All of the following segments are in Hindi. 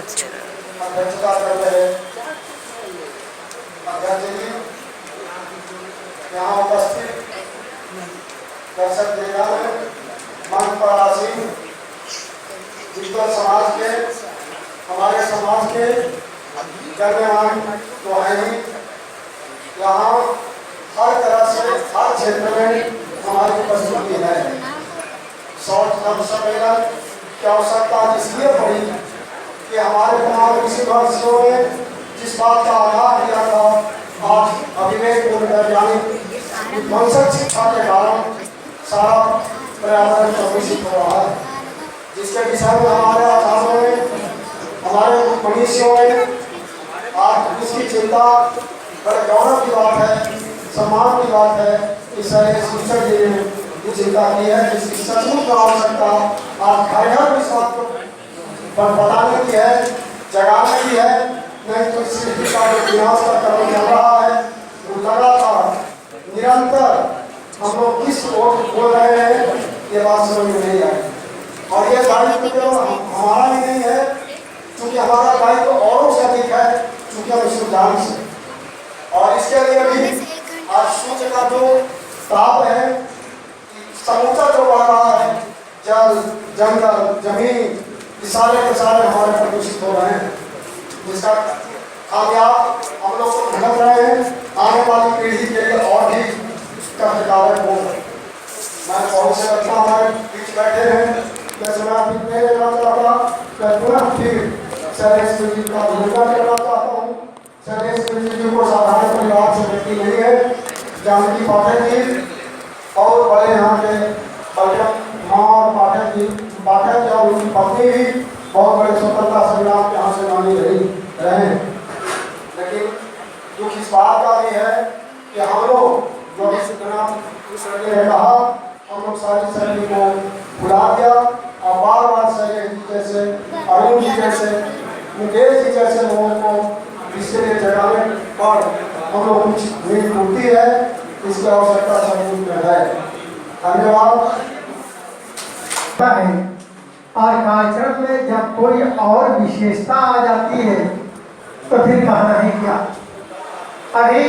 अध्यक्षता करते हैं अध्यक्ष जी, यहाँ उपस्थित दर्शक देवगण, मंच पर आसीन विद्वत समाज के, हमारे समाज के गण्यमान तो है ही, यहाँ हर तरह से हर क्षेत्र में हमारी उपस्थिति है। शॉर्ट टर्म सम्मेलन की आवश्यकता इसलिए पड़ी कि हमारे तमाम ऋषि महर्षियों ने जिस बात का आधार दिया था, आज अविवेक वैज्ञानिक विध्वंसक शिक्षा के कारण सारा पर्यावरण प्रदूषित हो रहा है, जिसके विषय में हमारे आचार्यों ने, हमारे मनीषियों ने आज उसकी चिंता बड़े गौरव की बात है, सम्मान की बात है कि सारे शिक्षक जी ने ये चिंता की है। इसकी सचमुच आवश्यकता आज घर घर इस बात को बताने की है, जगाने की है, नहीं तो सृष्टि का जो विनाश का क्रम चल रहा है वो लगातार निरंतर हम लोग किस ओर बोल रहे हैं ये बात समझ में नहीं आई। और ये दायित्व केवल हमारा ही नहीं है, क्योंकि हमारा दायित्व औरों से अधिक है, क्योंकि हम इसको जान से, और इसके लिए भी आज सूर्य का जो ताप है, समूचा जो बढ़ रहा है, जल जंगल जमीन सारे के सारे हमारे प्रदूषित हो रहे हैं, जिसका खामियाब हम लोग को भुगत रहे हैं। आने वाली पीढ़ी के लिए और भी कष्टकारक हो। मैं बहुत से बच्चा हमारे बीच बैठे हैं, जैसे मैं अभी लेना चाहता, मैं पुनः फिर शैलेश जी का भूमिका करना चाहता हूँ। शैलेश जी को साधारण परिवार से व्यक्ति नहीं है, जानकी पाठक जी और बड़े यहाँ के माँ और पाठक जी और उनकी पत्नी भी बहुत बड़े स्वतंत्रता संग्राम के यहाँ से मानी रहे। लेकिन दुख इस बात का भी है कि हम लोग जो ने कहा, हम लोग सारी शैली को भुला दिया और बार बार शैलेश जी जैसे, अरुण जी जैसे, मुकेश जी जैसे लोगों को इसके लिए जगाने पर हम लोग कुछ नींद टूटती है, इसकी आवश्यकता सचमुच में है। धन्यवाद। और कार्यक्रम में जब कोई और विशेषता आ जाती है तो फिर कहना है क्या। अभी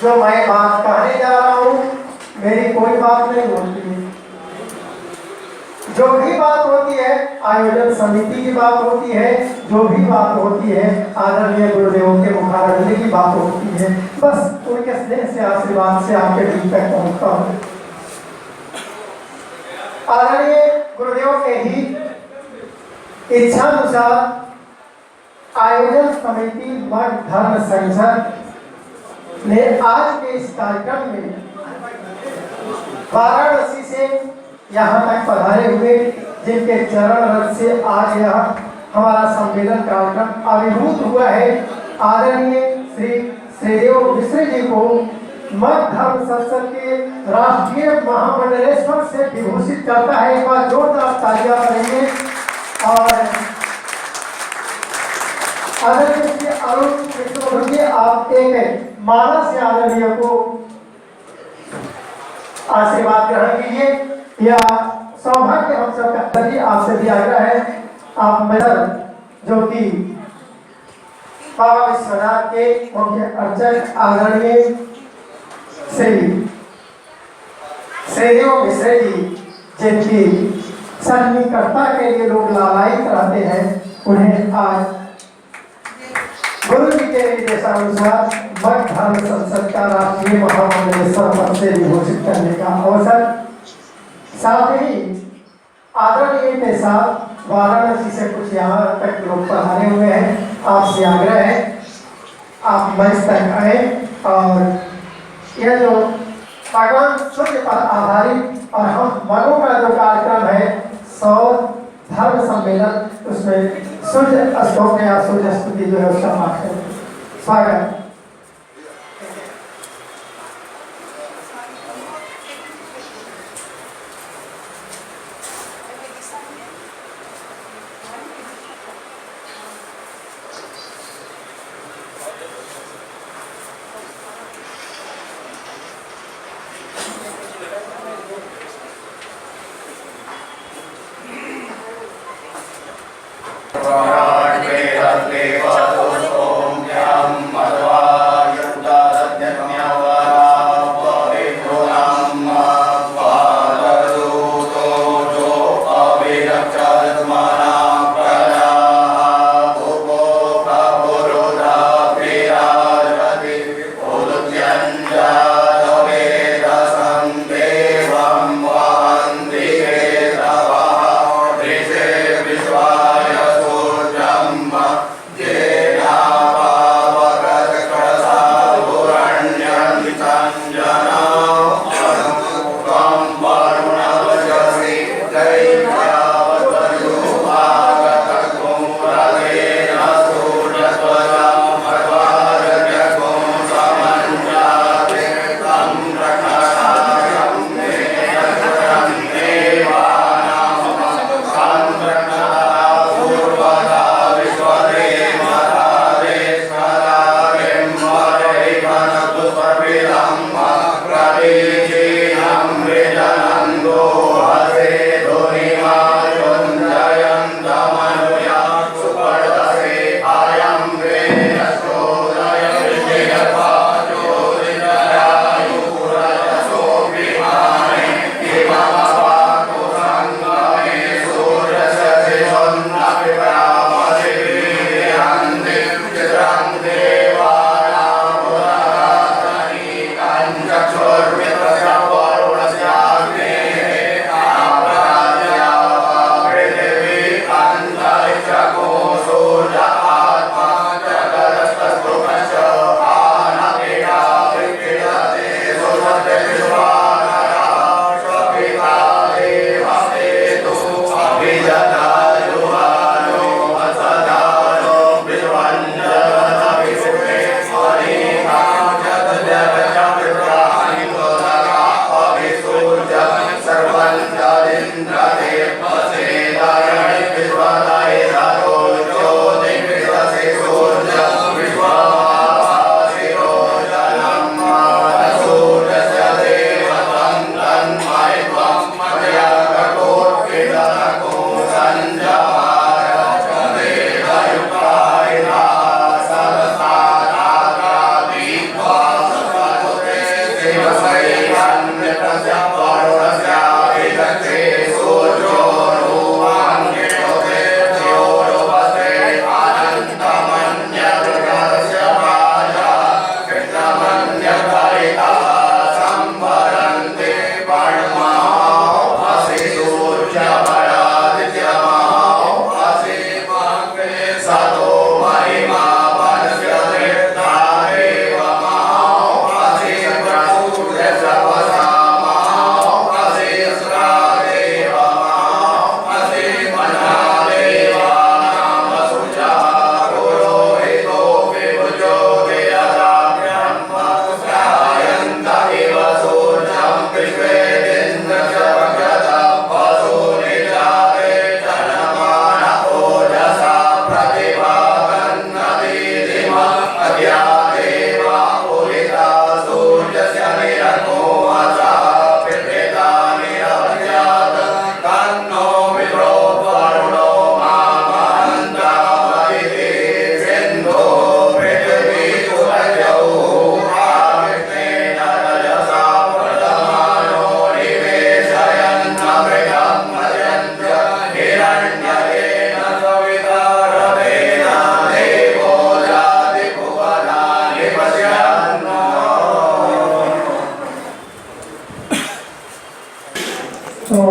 जो मैं बात कहने जा रहा हूँ, मेरी कोई बात नहीं होती है, जो भी बात होती है आयोजन समिति की बात होती है, जो भी बात होती है आदरणीय गुरुदेवों के मुखारबिंद की बात होती है। बस उनके स्नेह से आशीर्वाद से आपके बीच तक पहुंचता हूँ। आदरणीय गुरुदेव के ही इच्छा अनुसार आयोजन समिति मठ धर्म संघ ने आज के इस कार्यक्रम में वाराणसी से यहाँ तक पधारे हुए, जिनके चरण रथ से आज यह हमारा सम्मेलन कार्यक्रम अभिभूत हुआ है, आदरणीय श्री श्रीदेव मिश्र जी को मठ धर्म संसद के राष्ट्रीय महामंडलेश्वर से विभूषित करता है। एक बार जोरदार तालियां करेंगे। और आदरणीय श्री अरुण कृष्ण जी, आप एक माला से आदरणीय को आशीर्वाद ग्रहण कीजिए। या सौभाग्य हम सबका आपसे भी आग्रह है, आप मेरा जो कि बाबा विश्वनाथ के मुख्य अर्चक आदरणीय श्री श्रीदेव मिश्र जी, जिनकी सन्निकटता के लिए लोग लालायित रहते हैं, उन्हें आज गुरु जी के निर्देशानुसार मठ धर्म संसद का राष्ट्रीय महामंडलेश्वर पद से विभूषित करने का अवसर, साथ ही आदरणीय के साथ वाराणसी से कुछ यहाँ तक लोग पधारे हुए हैं। आपसे आग्रह है आप मंच तक आए और यह जो भगवान सूर्य पर आधारित और हम मनों का जो कार्यक्रम है सौर धर्म सम्मेलन, उसमें सूर्य स्तोत्र या सूर्य स्तुति जो है उसका पाठ करें। स्वागत। तो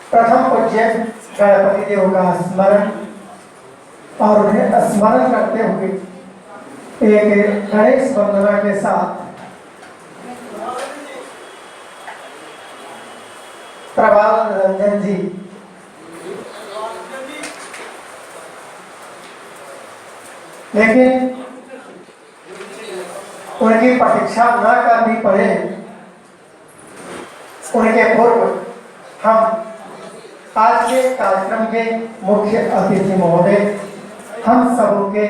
प्रथम पूज्य गणपति देव का स्मरण और उन्हें स्मरण करते हुए एक गणेश वंदना के साथ प्रभाल रंजन जी लेकिन उनकी प्रतीक्षा न करनी पड़े उनके पूर्व हम आज के कार्यक्रम के मुख्य अतिथि महोदय हम सबों के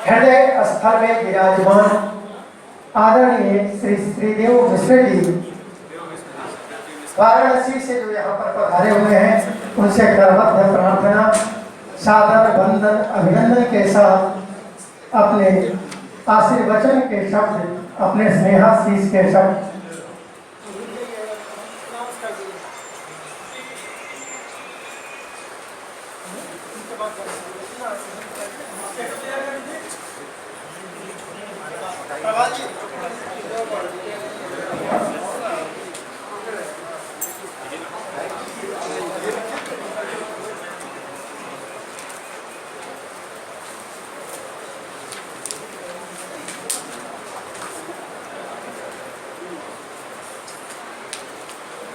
हृदय स्थल में विराजमान आदरणीय श्री श्रीदेव मिश्र जी वाराणसी से जो यहाँ पर पधारे हुए हैं उनसे करबद्ध प्रार्थना सादर वंदन अभिनंदन के साथ अपने आशीर्वचन के शब्द अपने स्नेहाशीष के शब्द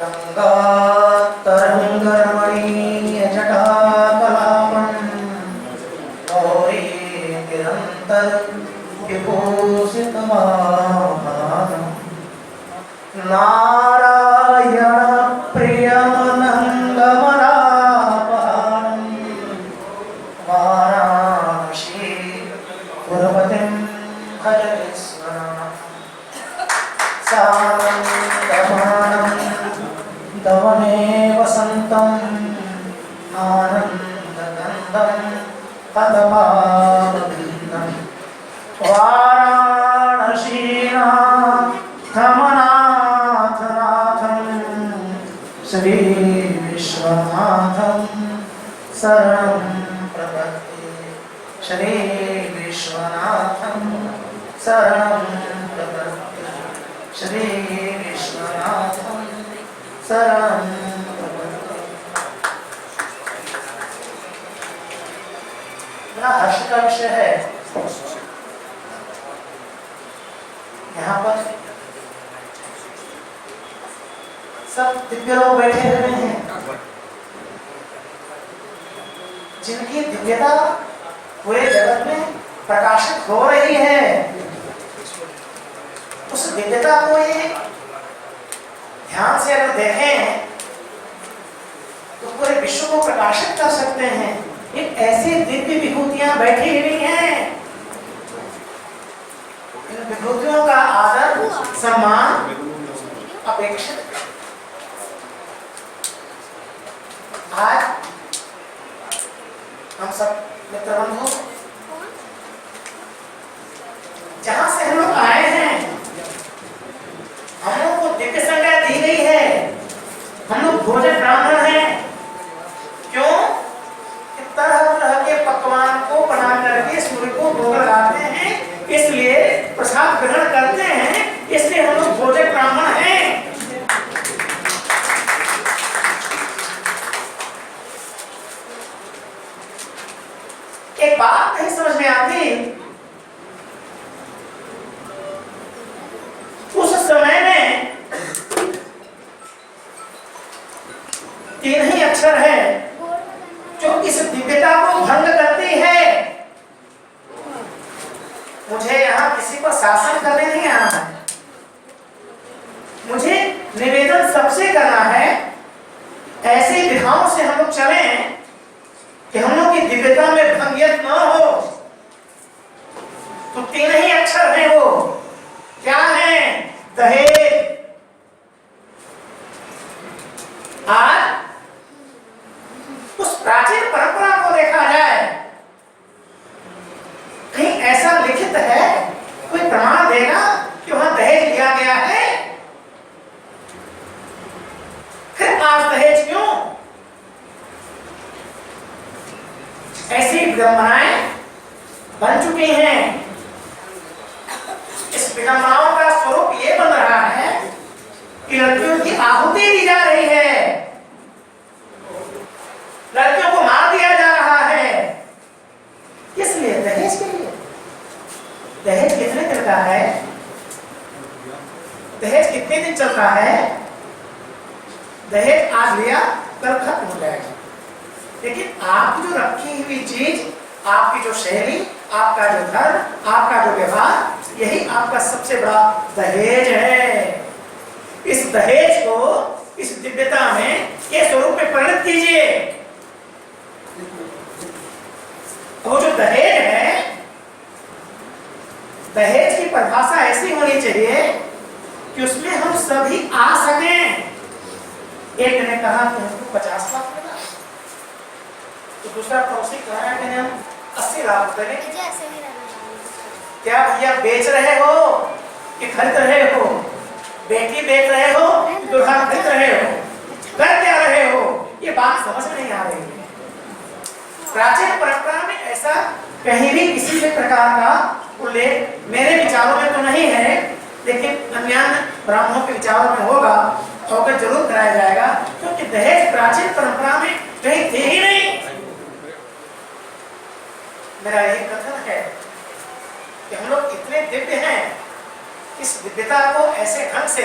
गंगातरंगरमणीयजटाकलापं गौरी निरन्तर विभूषितवाहनं नारायण प्रियमनङ्गमनापहारं वाराणसी पुरपतिं भजस्मरणं दवने वसन्तम् आनन्दगन्धं पदमानन्दं वाराणसीनाथमनाथनाथं श्रीविश्वनाथं शरणं प्रपद्ये श्रीविश्वनाथं शरणं प्रपद्ये श्रीविश्वनाथं शरणं बड़ा हर्ष का विषय है। यहाँ पर सब दिव्य लोग बैठे हुए हैं जिनकी दिव्यता पूरे जगत में प्रकाशित हो रही है। उस दिव्यता को ये ध्यान से अगर देखें तो पूरे विश्व को प्रकाशित कर सकते हैं। एक ऐसी दिव्य विभूतियां बैठी हुई हैं, इन विभूतियों का आदर सम्मान अपेक्षित। आज हम सब मित्र बंधु जहां से हम लोग आए हैं, हम लोग को दिव्य संज्ञा दी गई है। हम लोग भोजन ब्राह्मण हैं। क्यों? तरह तरह के पकवान को बना करके सूर्य को भोग लगाते हैं, इसलिए प्रसाद ग्रहण करते हैं, इसलिए हम लोग भोजन ब्राह्मण हैं। एक बात नहीं समझ में आती, उस समय में 3 ही अक्षर है जो इस दिव्यता को भंग करती है। मुझे यहाँ किसी पर शासन करने नहीं आना है, मुझे निवेदन सबसे करना है। ऐसी विधाओं से हम लोग चलें कि हम लोग की दिव्यता में भंगियत न हो। तो 3 ही अक्षर है, वो क्या है? दहेज। आज उस प्राचीन परंपरा को देखा जाए, कहीं ऐसा लिखित है, कोई प्रमाण देगा कि वहां दहेज लिया गया है? फिर आज दहेज क्यों? ऐसी विडंबनाएं बन चुकी हैं। इस विडंबनाओं का स्वरूप ये बन रहा है आहुति दी जा रही है, लड़कियों को मार दिया जा रहा है। किस लिए? दहेज के लिए। दहेज कितने दिन का है? दहेज कितने दिन चलता है? दहेज आज लिया कल खत्म हो जाएगा। लेकिन आपकी जो रखी हुई चीज, आपकी जो शैली, आपका जो धर्म, आपका जो व्यवहार, यही आपका सबसे बड़ा दहेज है। इस दहेज को इस दिव्यता में के स्वरूप में परिणत कीजिए। वो जो दहेज है, दहेज की परिभाषा ऐसी होनी चाहिए कि उसमें हम सभी आ सकें। एक ने कहा कि हमको 50 लाख मिला, तो दूसरा पड़ोसी कह रहा है कि हम 80 लाख रुपए लेंगे। क्या भैया बेच रहे हो कि खरीद रहे हो? बेटी बेच रहे हो कि दुल्हा खरीद रहे हो? कर क्या रहे हो? ये बात समझ में नहीं आ रही है। प्राचीन परंपरा में ऐसा कहीं भी किसी भी प्रकार का उल्लेख मेरे विचारों में तो नहीं है, लेकिन अन्य ब्राह्मणों के विचारों में होगा, अवगत जरूर कराया जाएगा, क्योंकि दहेज प्राचीन परंपरा में कहीं थे ही नहीं। मेरा यही कथन है कि हम लोग इतने दिव्य हैं, इस दिव्यता को ऐसे ढंग से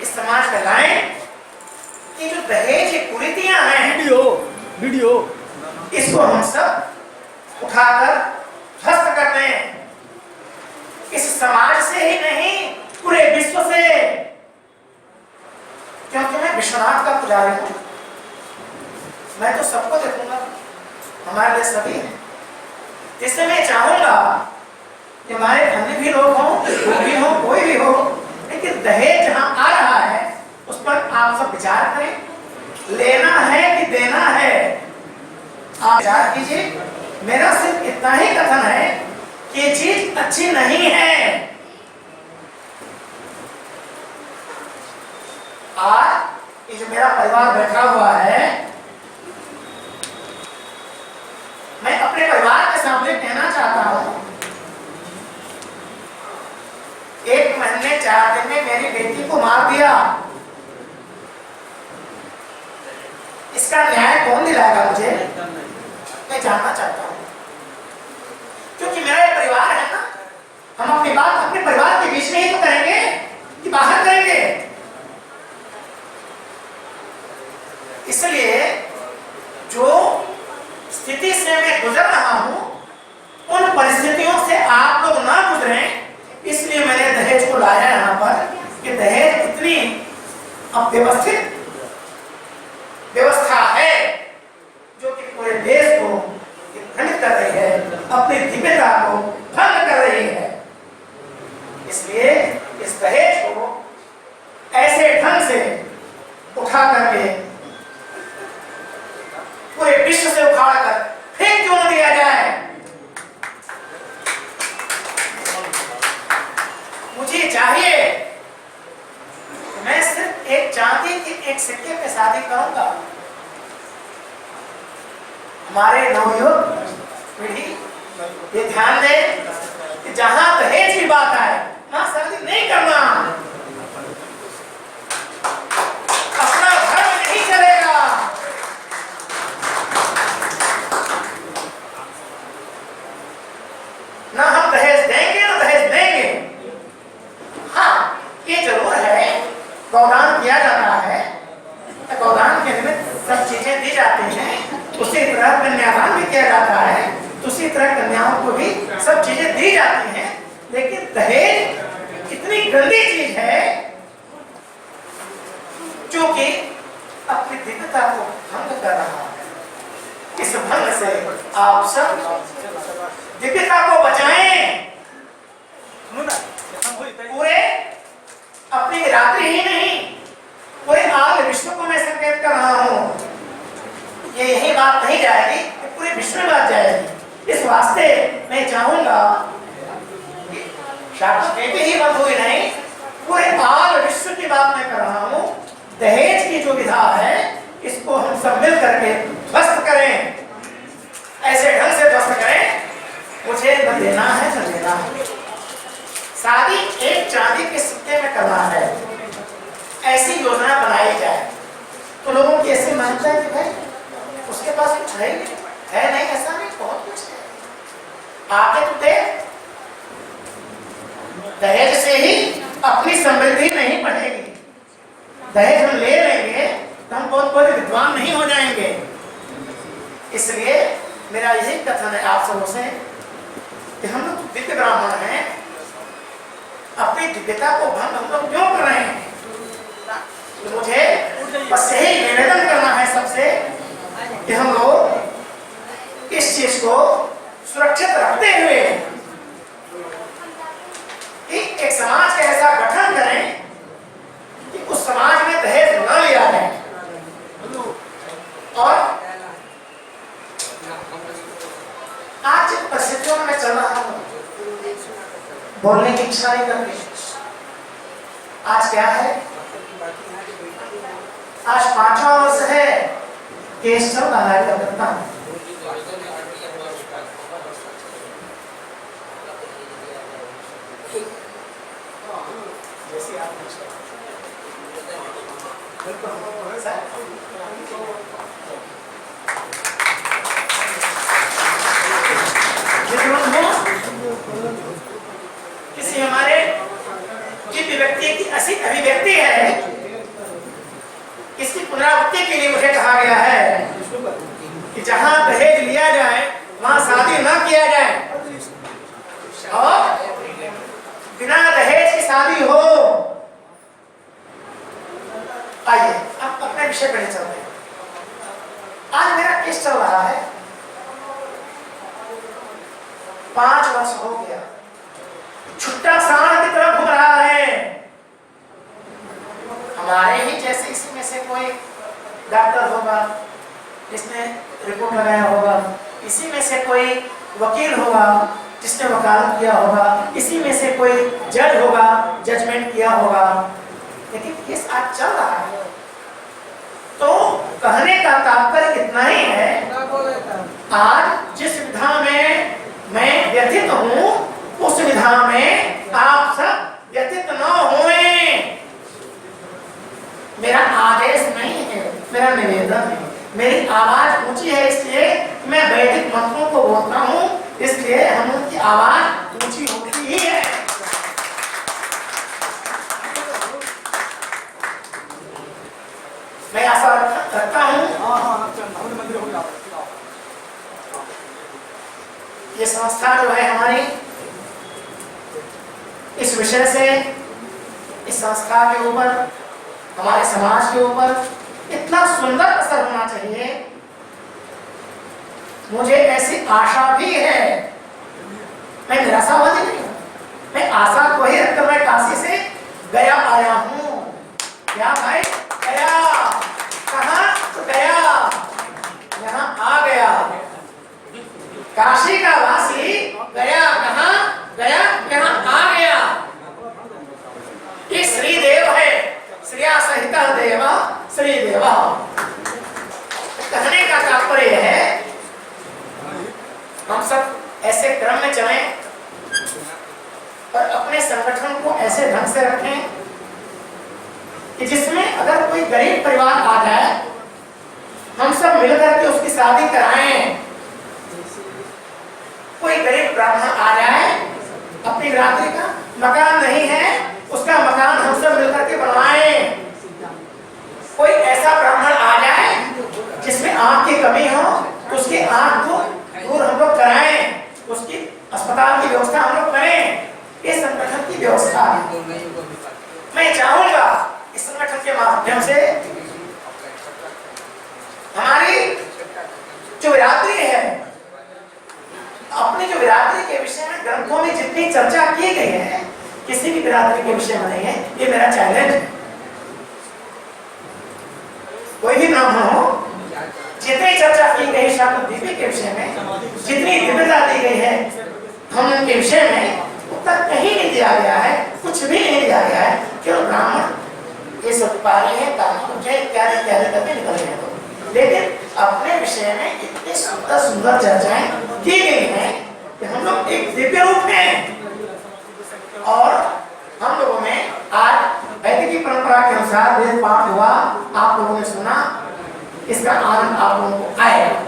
इस समाज में लाएं कि जो दहेज की कुरीतियां हैं, वीडियो इसको हम सब उठाकर ध्वस्त कर दें। इस समाज से ही नहीं, पूरे विश्व से। क्योंकि मैं विश्वनाथ का पुजारी हूं, मैं तो सबको देखूंगा, हमारे लिए सभी है। इससे मैं चाहूंगा कि हमारे अन्य भी लोग हों, भी हो, कोई भी हो, लेकिन दहेज जहां आ रहा है उस पर आप सब विचार करें। लेना है कि देना है, आप विचार कीजिए। मेरा सिर्फ इतना ही कथन है कि ये चीज अच्छी नहीं है। आज ये जो मेरा परिवार बैठा हुआ है, मैं अपने परिवार के सामने कहना चाहता हूं, 1 महीने 4 दिन में मेरी बेटी को मार दिया। इसका न्याय कौन दिलाएगा मुझे? मैं जानना चाहता हूं, क्योंकि मेरा ये परिवार है ना। हम अपनी बात अपने परिवार के बीच में ही तो करेंगे कि बाहर करेंगे। इसलिए जो स्थिति से मैं गुजर रहा हूं, उन परिस्थितियों से आप लोग ना गुजरें, इसलिए मैंने दहेज को लाया यहाँ पर कि दहेज इतनी अव्यवस्थित व्यवस्था है जो कि पूरे देश को खंडित कर रही है, अपनी दिव्यता को भंग कर रही है। इसलिए इस दहेज को ऐसे ढंग से उठा करके पूरे विश्व से उखाड़ कर फेंक क्यों न दिया जाए। मुझे चाहिए, मैं सिर्फ एक चांदी के एक सिक्के पे शादी करूंगा। हमारे नवयुवक पीढ़ी ये ध्यान दे कि जहां दहेज की बात आए वहां शादी नहीं करना। अपना धर्म नहीं चलेगा। ना हम दहेज देंगे ना दहेज देंगे। हाँ, ये जरूर है, गौदान किया जाता है, गौदान के निमित्त सब चीजें दी जाती हैं। उसी तरह कन्यादान भी किया जाता है, उसी तरह कन्याओं को भी सब चीजें दी जाती हैं। लेकिन दहेज इतनी गंदी चीज है जो कि अपनी दिव्यता को भंग कर रहा है। इस भंग से आप सब दिव्यता को बचाएं। पूरे अपनी रात्रि ही नहीं, पूरे आल विश्व को मैं संकेत कर रहा हूं। ये यही बात नहीं जाएगी, पूरे विश्व में बात जाएगी। इस वास्ते मैं चाहूंगा कि शास्त्र ही बंद हुई नहीं, पूरे आल विश्व की बात मैं कर रहा हूं। दहेज की जो विधा है, इसको हम सब मिल करके ध्वस्त करें, ऐसे ढंग से ध्वस्त करें। मुझे न देना है न लेना है, शादी एक चांदी के सिक्के में करना है, ऐसी योजना बनाई जाए। लोगों की ऐसी मान्यता है कि भाई उसके पास कुछ है ही नहीं, है नहीं, ऐसा नहीं, बहुत कुछ है। आगे तो देख, दहेज से ही अपनी समृद्धि नहीं बढ़ेगी। दहेज हम ले लेंगे तो हम बहुत बड़े विद्वान नहीं हो जाएंगे। इसलिए मेरा यही कथन है आप सबों से कि हम लोग दिव्य ब्राह्मण हैं, अपनी दिव्यता को भंग हम लोग क्यों कर रहे हैं? तो मुझे बस यही निवेदन करना है सबसे कि हम लोग इस चीज को सुरक्षित रखते हुए एक समाज का ऐसा गठन करें कि उस समाज में दहेज न लिया जाए। और आज जिन परिस्थितियों में मैं चल रहा हूं, बोलने की इच्छा नहीं करती। आज क्या है? आज 5वां वर्ष है, केस चल रहा है कलकत्ता में। जैसे आप किसी हमारे दिव्य व्यक्ति की ऐसी अभिव्यक्ति है, इसकी पुनरावृत्ति के लिए मुझे कहा गया है कि जहां दहेज लिया जाए वहां शादी न किया जाए, और बिना दहेज की शादी हो। आइए अब अपने विषय पर चलते हैं। आज मेरा केस चल रहा है, 5 वर्ष हो गया, छुट्टा सांड की तरह घूम रहा है। हमारे ही जैसे इसी में से कोई डॉक्टर होगा जिसने रिपोर्ट लगाया होगा, इसी में से कोई वकील होगा जिसने वकालत किया होगा, इसी में से कोई जज होगा जजमेंट किया होगा, लेकिन केस आज चल रहा है। तो कहने का तात्पर्य इतना ही है, आज जिस विधा में मैं व्यथित हूं उस विधा में आप सब व्यथित न होएं। मेरा आदेश नहीं है, मेरा निवेदन है। मेरी आवाज ऊंची है, इसलिए मैं वैदिक मंत्रों को बोलता हूं, इसलिए हम उनकी आवाज ऊंची होती ही है। मैं आशा रखता हूं ये संस्था जो है हमारी, इस विषय से, इस संस्था के ऊपर, हमारे समाज के ऊपर इतना सुंदर असर होना चाहिए, मुझे ऐसी आशा भी है। मैं निराशावादी नहीं हूं, मैं आशा को ही रखकर मैं काशी से गया आया हूं। क्या भाई? गया कहां? तो गया, यहां आ गया। काशी का वासी गया कहां? गया, यहां आ गया। ये श्रीदेव है, श्रिया सहित देवा श्रीदेवा। कहने का तात्पर्य है हम सब ऐसे क्रम में चलें और अपने संगठन को ऐसे ढंग से रखें कि जिसमें अगर कोई गरीब परिवार आ जाए, हम सब मिलकर के उसकी शादी कराएं। कोई गरीब ब्राह्मण आ जाए, अपनी बिरादरी का मकान नहीं है, उसका मकान हम सब मिलकर के बनवाएं। कोई ऐसा ब्राह्मण आ जाए जिसमें आंख की कमी हो, तो उसकी आंख को दूर हम लोग कराएं, उसकी अस्पताल की व्यवस्था हम लोग करें। इस संगठन की व्यवस्था मैं चाहूंगा, इस संगठन के माध्यम से हमारी जो बिरादरी है, अपनी जो बिरादरी के विषय में ग्रंथों में जितनी चर्चा की गई है, किसी भी बिरादरी के विषय में नहीं है। ये मेरा चैलेंज है। कोई भी ब्राह्मण हो, जितनी चर्चा की गई शाकुंतल देवी के विषय में, जितनी दिव्यता दी गई है हम उनके विषय में, उत्तर कहीं नहीं दिया गया है, कुछ भी नहीं दिया गया है। क्यों? ब्राह्मण ये सब पारी है, इत्यादि इत्यादि करके निकल गए। तो लेकिन अपने विषय में इतनी सुंदर सुंदर चर्चाएं की गई हैं कि हम लोग एक दिव्य रूप में, और हम लोगों में आज वैदिक परंपरा के अनुसार वेद पाठ हुआ, आप लोगों ने सुना। इसका आनंद आप लोगों को आएगा,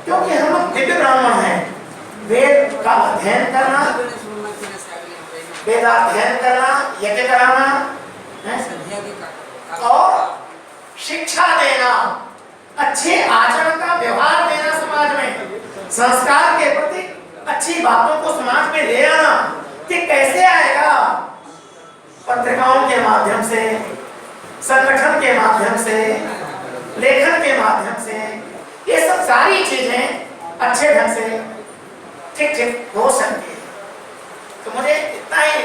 क्योंकि हम लोग दिव्य ब्राह्मण हैं। वेद का अध्ययन करना, वेदाध्ययन करना, यज्ञ कराना और शिक्षा देना, अच्छे आचरण का व्यवहार देना, समाज में संस्कार के प्रति अच्छी बातों को समाज में ले आना, कि कैसे आएगा? पत्रिकाओं के माध्यम से, संगठन के माध्यम से, लेखन के माध्यम से, ये सब सारी चीजें अच्छे ढंग से ठीक हो सकती है। तो मुझे इतना ही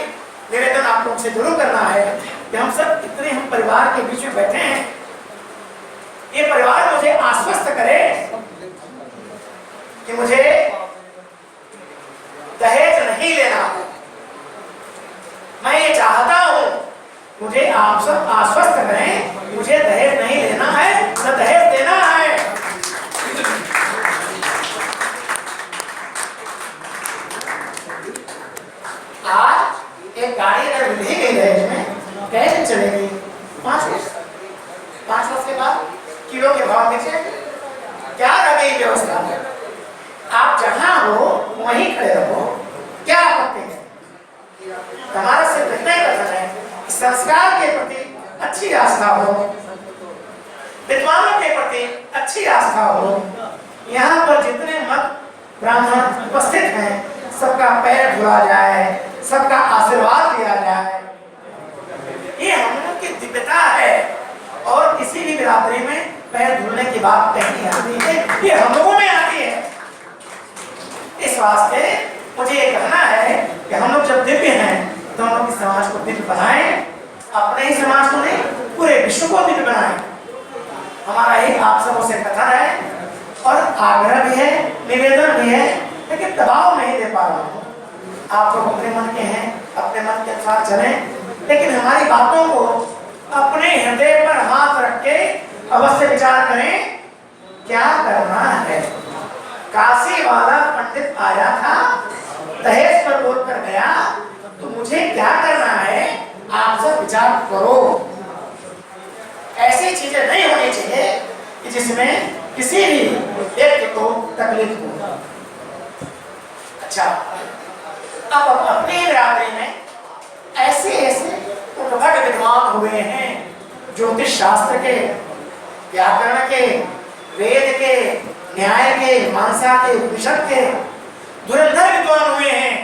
निवेदन आप लोगों से जरूर करना है कि हम सब इतने हम परिवार के बीच में बैठे हैं, ये परिवार मुझे आश्वस्त करे कि मुझे दहेज नहीं लेना। मैं ये चाहता हूं, मुझे आप सब आश्वस्त करें, मुझे दहेज नहीं लेना है, न दहेज देना है। आज एक गाड़ी अगर मिल ही गई दहेज में, कैसे चलेगी? 5 वर्ष, 5 वर्ष के बाद किलो के भाव में से क्या रह गई व्यवस्था? आप जहां हो वहीं खड़े रहो, क्या आपत्ति है? हमारा सिर्फ इतना ही करना है, संस्कार के प्रति अच्छी आस्था हो, विद्वानों के प्रति अच्छी आस्था हो। यहाँ पर जितने मत ब्राह्मण उपस्थित हैं, सबका पैर धुला जाए, सबका आशीर्वाद लिया जाए, ये हम लोग की दिव्यता है। और किसी भी बिरादरी में पैर धुलने की बात नहीं आती है, ये हम लोगों में आती है। इस वास्ते मुझे ये कहना है कि हम लोग जब दिव्य हैं तो हम लोग इस समाज को दिव्य बनाएं, अपने ही समाज को नहीं, पूरे विश्व को दिव्य बनाएं। हमारा ही आप सबों से कथन है और आग्रह भी है, निवेदन भी है, लेकिन दबाव नहीं दे पा रहा हूँ। आप लोग अपने मन के हैं, अपने मन के अनुसार चलें, लेकिन हमारी बातों को अपने हृदय पर हाथ रख के अवश्य विचार करें, क्या करना है। काशी वाला पंडित आया था, दहेज पर बोल कर गया, तो मुझे क्या करना है? आप सब विचार करो। ऐसी चीजें नहीं होनी चाहिए कि जिसमें किसी भी व्यक्ति को तकलीफ हो। अच्छा, अब अपनी बिरादरी में ऐसे उद्भट विद्वान हुए हैं, ज्योतिष शास्त्र के, व्याकरण के, वेद के, न्याय के, मीमांसा के, उपनिषद के धुरंधर विद्वान हुए हैं।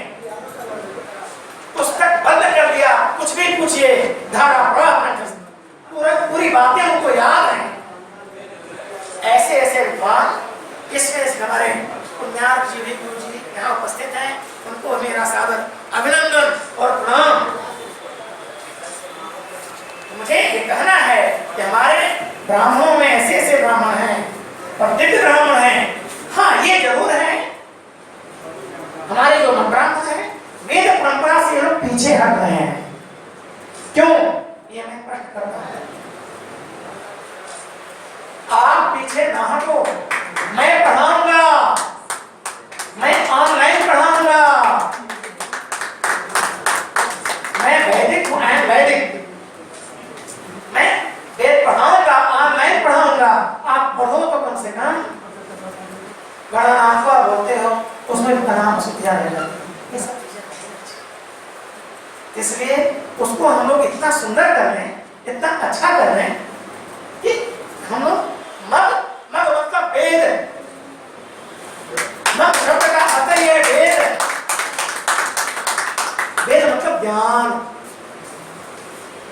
पुस्तक बंद कर दिया, कुछ भी पूछिए, धारा पूरी बातें उनको याद हैं। ऐसे ऐसे विद्वान इसमें हमारे पुण्यार्थ जी भी गुरु जी यहाँ उपस्थित हैं, उनको मेरा सादर अभिनंदन और प्रणाम। मुझे ये कहना है कि हमारे ब्राह्मणों में ऐसे ऐसे ब्राह्मण हैं और दिव्य ब्राह्मण हैं। हाँ, ये जरूर है, हमारे जो ब्राह्मण हैं वेद परंपरा से लोग पीछे हट रहे हैं। क्यों? ये मैं प्रश्न करता हूं। आप पीछे ना हटो, मैं पढ़ाऊंगा, मैं ऑनलाइन पढ़ाऊंगा, मैं वैदिक हूं, वैदिक, मैं वेद पढ़ाऊंगा, ऑनलाइन पढ़ाऊंगा। आप पढ़ो तो कम से कम गणनाथ बोलते हो, उसमें नाम सुधिया रहेगा। इसलिए उसको हम लोग इतना सुंदर कर रहे हैं, इतना अच्छा कर रहे हैं कि हम लोग मग मतलब वेद, मग शब्द का अर्थ ही है वेद। वेद मतलब ज्ञान,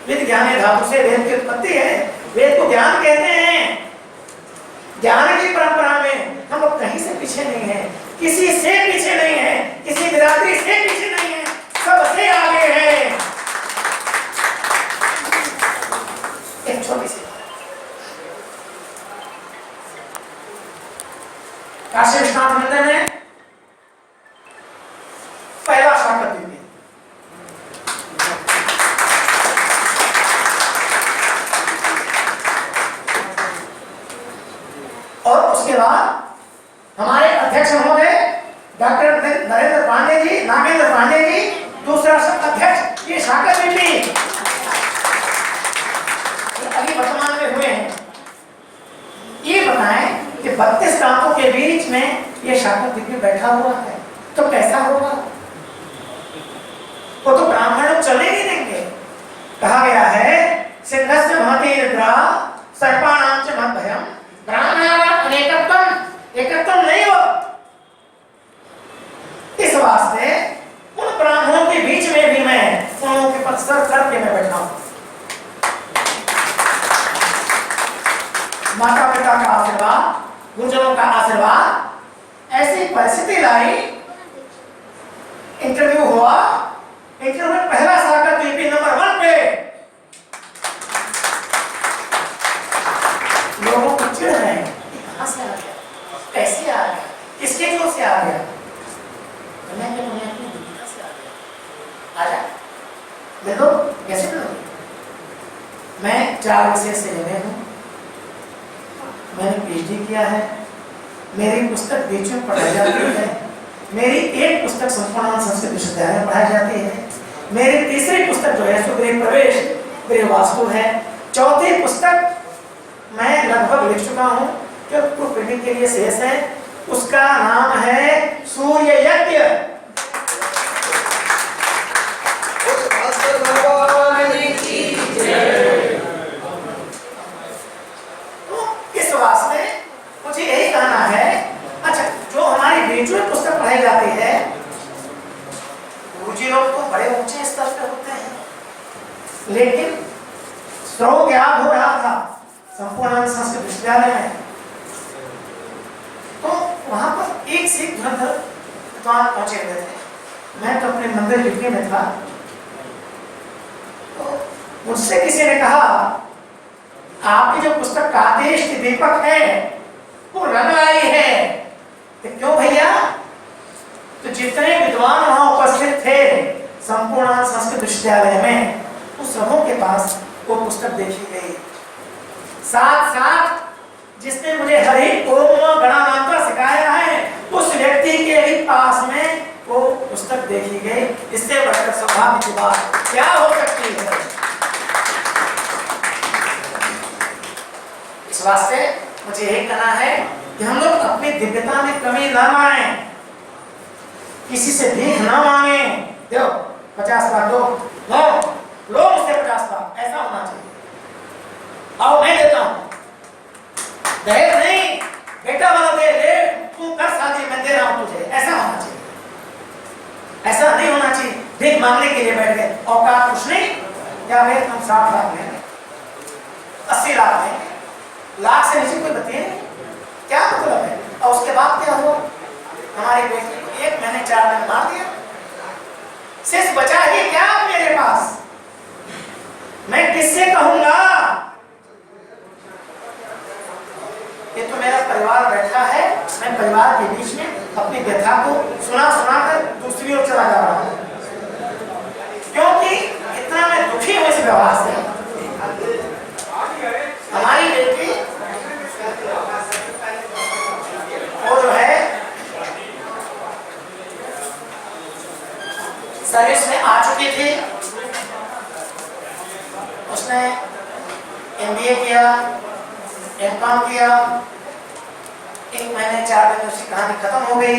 वेद ज्ञान धातु से वेद की उत्पत्ति है, वेद को ज्ञान कहते हैं। ज्ञान की परंपरा में हम लोग कहीं से पीछे नहीं है, किसी से पीछे नहीं है, किसी बिरादरी से पीछे नहीं है, सबसे आगे है। एक छोटी सी काशी विश्वनाथ मंदिर में पहला शाकत युग, और उसके बाद हमारे अध्यक्ष महोदय डॉक्टर नरेंद्र पांडे जी, नागेंद्र पांडे जी, दूसरा अध्यक्ष ये देश आकर दिव्य बैठा हुआ है, तो कैसा होगा? वो तो ब्राह्मण लोग चले नहीं देंगे। कहा गया है सिद्धस्य महती निद्रा सर्पाणां च मद्भयम्, ब्राह्मणानां अनेकत्वम्, एकत्व नहीं हो। इस वास्ते उन ब्राह्मणों के बीच में भी मैं उन के पर सर करके मैं बैठा हूं। माता पिता का आशीर्वाद, गुरुजनों का आशीर्वाद, ऐसी परिस्थिति लाई। इंटरव्यू हुआ, इंटरव्यू में पहला स्वागत बीपी नंबर 1 पे। लोगों को चिढ़ रहे हैं, कहां से आ गया, कैसे आ गया, किसके जोर से आ गया? मैं अपनी दुनिया से आ गया। आजा ले लो, कैसे लोगे? मैं 4 विषय से जुड़े हूँ, मैंने पीएचडी किया है, मेरी पुस्तक बीच में पढ़ाई जाती है, मेरी एक पुस्तक संपूर्ण संस्कृत विश्वविद्यालय में पढ़ाई जाती है, मेरी तीसरी पुस्तक जो है सुग्रीव प्रवेश गृह वास्तु है, चौथी पुस्तक मैं लगभग लिख चुका हूँ जो प्रूफ रीडिंग के लिए शेष है, उसका नाम है सूर्य यज्ञ। इस वास्ते मुझे यही कहना है, अच्छा जो हमारी बीचूर पुस्तक पढ़ाई जाती है, गुरुजी लोग तो बड़े ऊंचे स्तर पे होते हैं, लेकिन स्रोत ज्ञान हो रहा था संपूर्ण संस्कृत विश्वविद्यालय में, तो वहां पर एक से एक विद्वान पहुंचे हुए थे। मैं तो अपने मंदिर लिखने में था, तो मुझसे किसी ने कहा आपकी जो पुस्तक कादेश की दीपक है वो रंग लाई है। तो क्यों भैया? तो जितने विद्वान वहां उपस्थित थे संपूर्ण संस्कृत विश्वविद्यालय में, उस सबों के पास वो पुस्तक देखी गई। साथ साथ जिसने मुझे हरि ओम गणानांतर सिखाया है, उस व्यक्ति के भी पास में वो पुस्तक देखी गई। इससे बढ़कर सौभाग्य की बात क्या हो सकती है? इस वास्ते मुझे यही कहना है कि हम लोग अपनी दिव्यता में कमी न लाएं, किसी से भीख न मांगे। दो 50 लाख दो, लो मुझसे 50 लाख, ऐसा होना चाहिए। आओ मैं देता हूं, दहेज नहीं, बेटा वाला दे ले, तू कर शादी, मैं दे रहा हूं तुझे, ऐसा होना चाहिए। ऐसा नहीं होना चाहिए भीख मांगने के लिए बैठ गए। औकात कुछ नहीं, क्या भाई हम 60 लाख लेंगे, 80 लाख लेंगे, लाख से नीचे कोई बताइए क्या मतलब है? और उसके बाद क्या हुआ? हमारी बेटी को 1 महीने 4 दिन मार दिया, शेष बचा ही क्या मेरे पास? मैं किससे कहूंगा? ये तो मेरा परिवार बैठा है, मैं परिवार के बीच में अपनी व्यथा को सुना कर दूसरी ओर चला जा रहा हूं, क्योंकि इतना मैं दुखी हूं इस व्यवहार से। हमारी बेटी वो जो है सर्विस में आ चुकी थी, उसने MBA किया, M.Com किया, 1 महीने 4 दिन उसकी कहानी खत्म हो गई।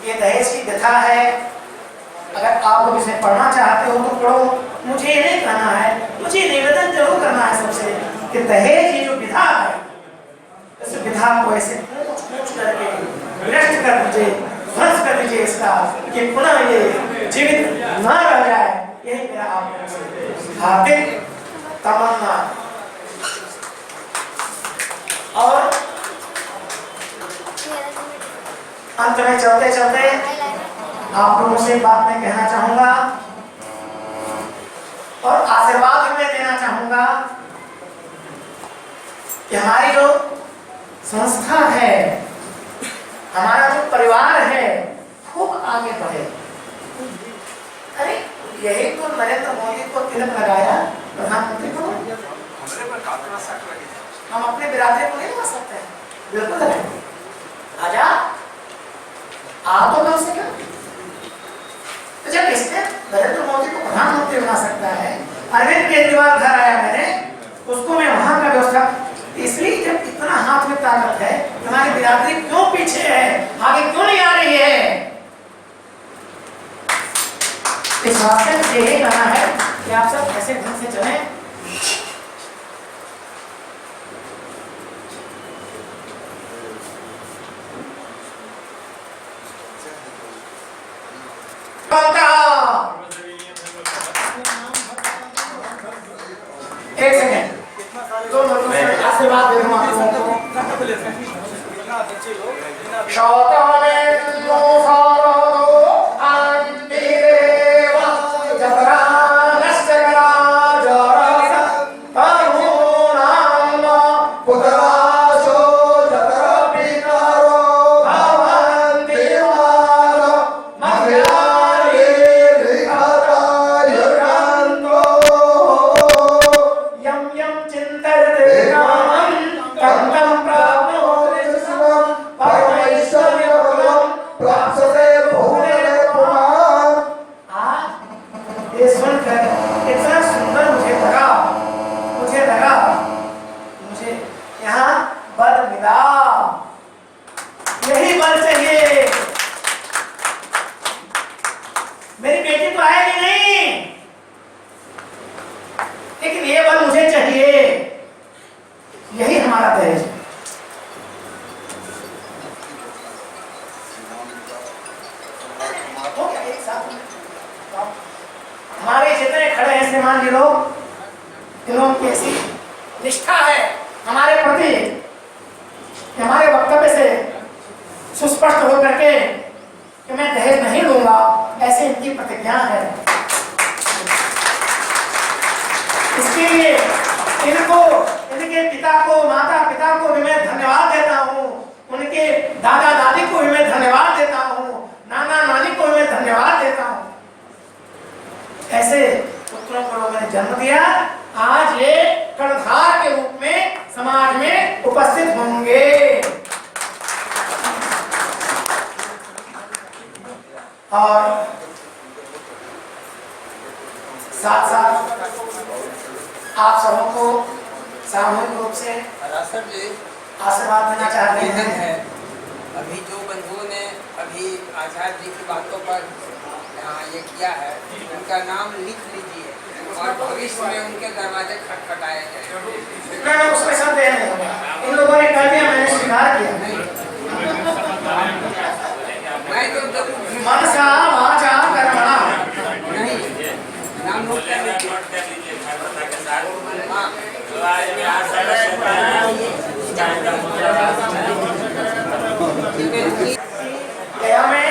ये दहेज की व्यथा है, अगर आप लोग इसे पढ़ना चाहते हो तो पढ़ो। मुझे ये नहीं कहना है, मुझे निवेदन जरूर करना है सबसे कि दहेज की जो विधा है, इस विधा को ऐसे पूछ करके नष्ट कर दीजिए, ध्वंस कर दीजिए इसका, कि पुनः ये जीवित ना रह जाए। यही मेरा आपको हार्दिक तमन्ना। और अंत में चलते चलते आप लोगों से बात मैं कहना चाहूंगा और आशीर्वाद मैं देना चाहूंगा कि हमारी जो संस्था है, हमारा जो परिवार है, खूब आगे बढ़े। अरे यही तो नरेंद्र मोदी को तिलक लगाया प्रधानमंत्री को, हम अपने बिरादरी को नहीं लगा सकते हैं? बिल्कुल लगाएंगे। आजा आ तो कम से कम। तो जब इसने नरेंद्र मोदी को प्रधानमंत्री बना सकता है, अरविंद केजरीवाल घर आया मैंने, उसको मैं वहां का व्यवस्था इसलिए जब इतना हाथ में ताकत है, हमारी बिरादरी क्यों पीछे है, आगे क्यों नहीं आ रही है? इस वाक्य से यही कहना है कि आप सब कैसे ढंग से चलें। एक सेकेंड, दो मिनट आशीर्वाद दे दूं आप लोगों को। हमारे जितने खड़े हैं श्रीमान जी लोग, इन लोगों की ऐसी निष्ठा है हमारे प्रति, हमारे वक्तव्य से सुस्पष्ट होकर के कि मैं दहेज नहीं लूंगा, ऐसे इनकी प्रतिज्ञा है। इसके लिए इनको, इनके पिता को, माता पिता को भी मैं धन्यवाद देता हूँ, उनके दादा दादी को भी मैं धन्यवाद देता हूँ, नाना नानी को भी मैं धन्यवाद देता हूँ। ऐसे पुत्रों को लोगों ने जन्म दिया, आज ये कर्णधार के रूप में समाज में उपस्थित होंगे। और साथ साथ आप सबों को सामूहिक रूप से आशीर्वाद देना चाहते हैं। अभी जो बंधुओं ने अभी आचार्य जी की बातों पर यहाँ ये किया है, उनका नाम लिख लीजिए और भविष्य में उनके दरवाजे खटखटाए जाए। मैं उसमें संदेह नहीं होगा, इन लोगों ने कर दिया, मैंने स्वीकार किया। मैं तो मनसा वाचा कर्मणा नहीं, नाम नोट कर लीजिए। गया में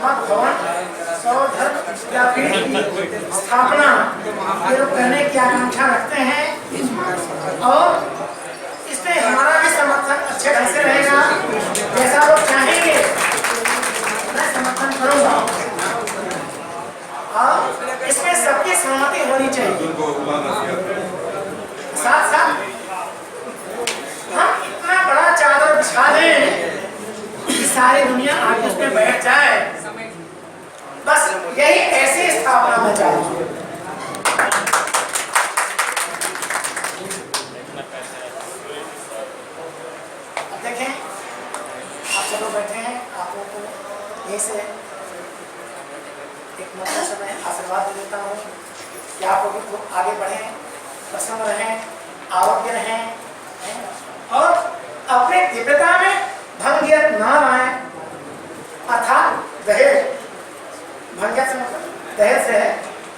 मत भवन सौधर्म विद्यापीठ की स्थापना ये लोग करने की आकांक्षा रखते हैं और इसमें हमारा भी समर्थन अच्छे ढंग से रहेगा। जैसा लोग चाहेंगे मैं समर्थन करूंगा और इसमें सबकी सहमति होनी चाहिए। साथ साथ हम इतना बड़ा चादर बिछा दें कि सारी दुनिया आके उस पर बैठ जाए, बस यही ऐसी स्थापना में चाहिए। अब देखें, आप चलो बैठे हैं, आप लोगों को यही से एक मतलब से मैं आशीर्वाद दे देता हूँ कि आप लोग को आगे बढ़ें, प्रसन्न रहें, आरोग्य रहें और अपने दिव्यता में भंगियत ना लाएं। अर्थात दहेज, भंगियत से मतलब दहेज से है,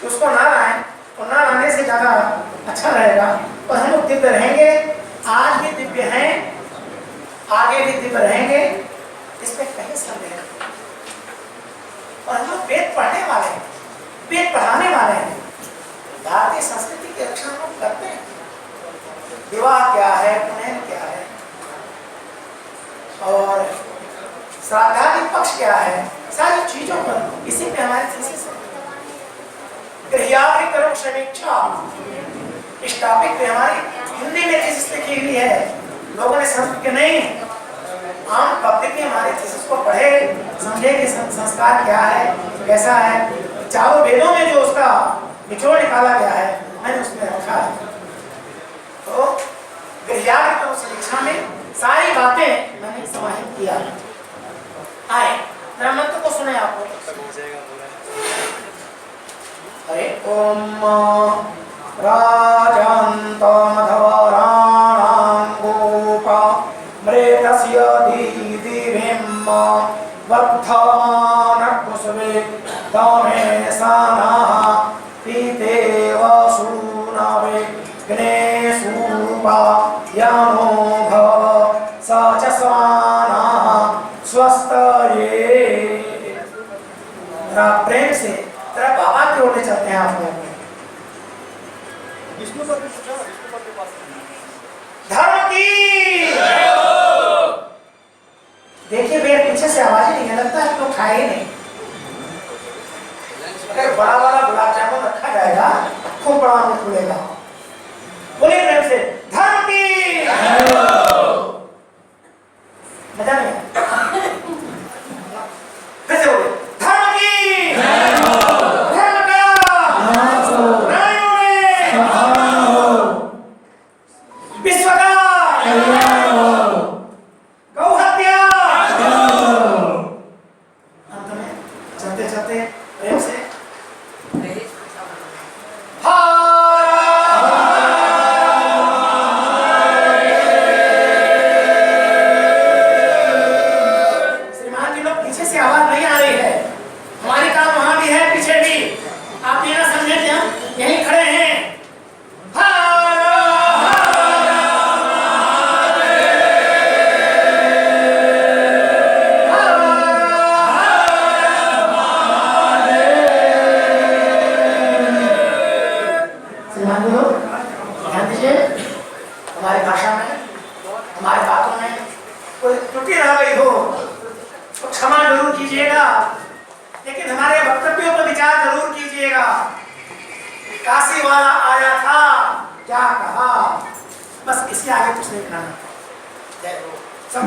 उसको ना लाएं और ना लाने से ज़्यादा अच्छा रहेगा और हम लोग दिव्य रहेंगे। आज भी दिव्य हैं, आगे भी दिव्य रहेंगे, इस पर कहीं संदेह नहीं। और हम लोग वेद पढ़ने वाले हैं, वेद पढ़ाने वाले हैं, भारतीय संस्कृति की रक्षा हम करते हैं। विवाह क्या है, पुनः क्या है और श्राद्धादि पक्ष क्या है, सारी चीजों पर इसी पे हमारी थीसिस है। गृह्यापि कर्म समीक्षा इस टॉपिक पे हमारी हिंदी में थीसिस लिखी हुई है। लोगों ने संस्कृत के नहीं, आम पब्लिक ने हमारे थीसिस को पढ़े, समझे कि संस्कार क्या है, कैसा है। चारों वेदों में जो उसका निचोड़ निकाला गया है मैंने उसमें रखा है। तो गृहयाग की शिक्षा में सारी बातें मैंने समाहित किया है। आए जरा मंत्र को सुने आपको। हरे ओम राजन्तमधवराणां गोपा मृतस्य दीदिभिं वर्धमानकुसुमे दमेशानाः पीते वसूनवे ग्नेसूपा यानो भव स च स्वानाः स्वस्तये। जरा प्रेम से जरा बाबा की ओर चलते हैं आप लोग। धर्म की देखिए मेरे पीछे से आवाज ही नहीं है, लगता है तो खाए ही नहीं। अगर बड़ा वाला गुलाब जामुन रखा जाएगा खूब बड़ा मुंह खुलेगा। बोलिए प्रेम से धर्म की मजा नहीं फिर से बोलिए धर्म की धर्म का विश्व का गौ हत्या। अंत में चलते चलते प्रेम से श्रीमान जी लोग पीछे से आवाज नहीं आ रही है। हमारी काम वहां भी है पीछे भी। आप ये ना समझे कि हम यहीं खड़े हैं। ध्यान दीजिए हमारी भाषा में हमारी बातों में कोई त्रुटि रह गई हो तो क्षमा जरूर कीजिएगा, लेकिन हमारे वक्तव्यों पर विचार जरूर कीजिएगा। काशी वाला आया था क्या कहा, बस इसके आगे कुछ नहीं कहना। जय हो। सब